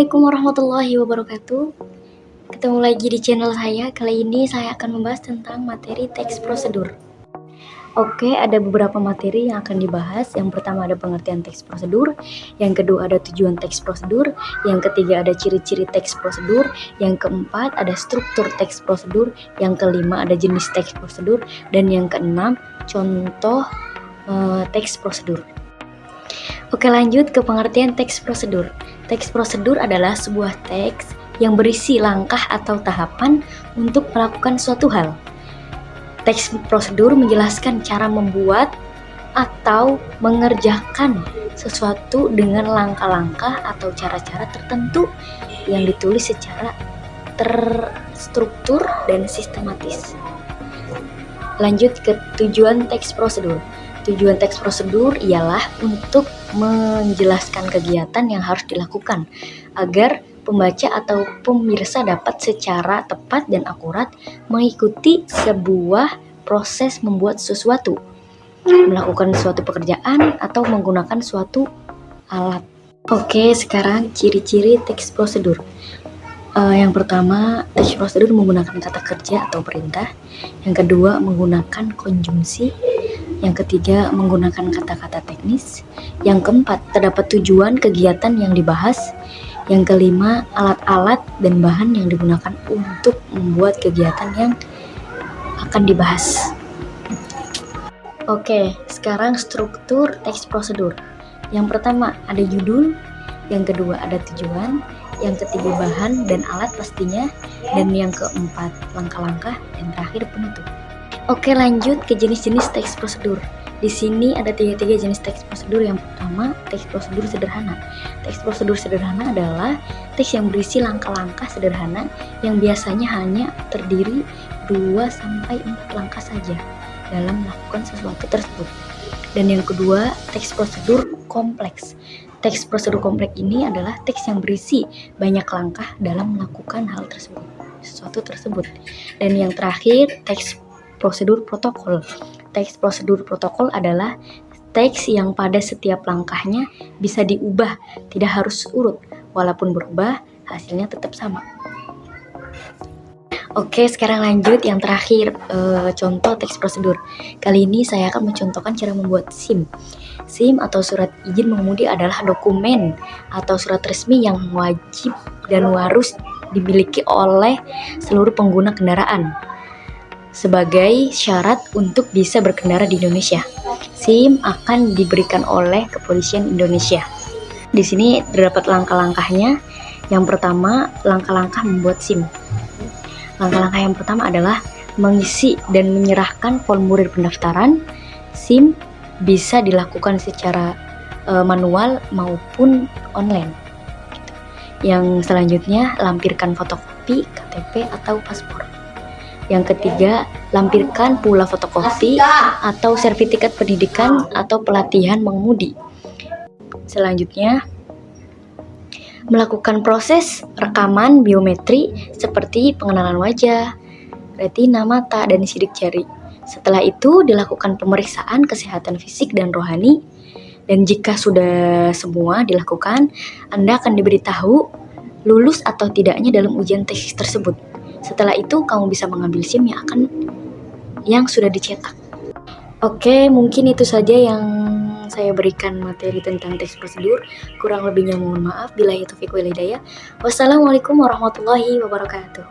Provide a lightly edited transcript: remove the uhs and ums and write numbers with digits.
Assalamualaikum warahmatullahi wabarakatuh. Ketemu lagi di channel saya. Kali ini saya akan membahas tentang materi teks prosedur. Oke, ada beberapa materi yang akan dibahas. Yang pertama ada pengertian teks prosedur, yang kedua ada tujuan teks prosedur, yang ketiga ada ciri-ciri teks prosedur, yang keempat ada struktur teks prosedur, yang kelima ada jenis teks prosedur, dan yang keenam contoh teks prosedur. Oke, lanjut ke pengertian teks prosedur. Teks prosedur adalah sebuah teks yang berisi langkah atau tahapan untuk melakukan suatu hal. Teks prosedur menjelaskan cara membuat atau mengerjakan sesuatu dengan langkah-langkah atau cara-cara tertentu yang ditulis secara terstruktur dan sistematis. Lanjut ke tujuan teks prosedur. Tujuan teks prosedur ialah untuk menjelaskan kegiatan yang harus dilakukan agar pembaca atau pemirsa dapat secara tepat dan akurat mengikuti sebuah proses membuat sesuatu, melakukan suatu pekerjaan atau menggunakan suatu alat. Oke, sekarang ciri-ciri teks prosedur. Yang pertama, teks prosedur menggunakan kata kerja atau perintah. Yang kedua, menggunakan konjungsi. Yang ketiga, menggunakan kata-kata teknis. Yang keempat, terdapat tujuan kegiatan yang dibahas. Yang kelima, alat-alat dan bahan yang digunakan untuk membuat kegiatan yang akan dibahas. Oke, sekarang struktur teks prosedur. Yang pertama, ada judul. Yang kedua, ada tujuan. Yang ketiga, bahan dan alat pastinya. Dan yang keempat, langkah-langkah. Dan terakhir, penutup. Oke, lanjut ke jenis-jenis teks prosedur. Di sini ada tiga jenis teks prosedur. Yang pertama, teks prosedur sederhana. Teks prosedur sederhana adalah teks yang berisi langkah-langkah sederhana yang biasanya hanya terdiri 2-4 langkah saja dalam melakukan sesuatu tersebut. Dan yang kedua, teks prosedur kompleks. Teks prosedur kompleks ini adalah teks yang berisi banyak langkah dalam melakukan hal tersebut, sesuatu tersebut. Dan yang terakhir, teks prosedur protokol. Teks prosedur protokol adalah teks yang pada setiap langkahnya bisa diubah, tidak harus urut. Walaupun berubah, hasilnya tetap sama. Oke, sekarang lanjut yang terakhir, contoh teks prosedur. Kali ini saya akan mencontohkan cara membuat SIM. SIM atau surat izin mengemudi adalah dokumen atau surat resmi yang wajib dan harus dimiliki oleh seluruh pengguna kendaraan sebagai syarat untuk bisa berkendara di Indonesia. SIM akan diberikan oleh Kepolisian Indonesia. Di sini terdapat langkah-langkahnya. Yang pertama, langkah-langkah membuat SIM. Langkah-langkah yang pertama adalah mengisi dan menyerahkan formulir pendaftaran. SIM bisa dilakukan secara manual maupun online. Yang selanjutnya, lampirkan fotokopi KTP atau paspor. Yang ketiga, lampirkan pula fotokopi atau sertifikat pendidikan atau pelatihan mengemudi. Selanjutnya, melakukan proses rekaman biometri seperti pengenalan wajah, retina mata, dan sidik jari. Setelah itu, dilakukan pemeriksaan kesehatan fisik dan rohani. Dan jika sudah semua dilakukan, Anda akan diberitahu lulus atau tidaknya dalam ujian tes tersebut. Setelah itu, kamu bisa mengambil SIM yang sudah dicetak. Oke, mungkin itu saja yang saya berikan materi tentang teks prosedur. Kurang lebihnya mohon maaf. Billahi taufiq wal hidayah. Wassalamualaikum warahmatullahi wabarakatuh.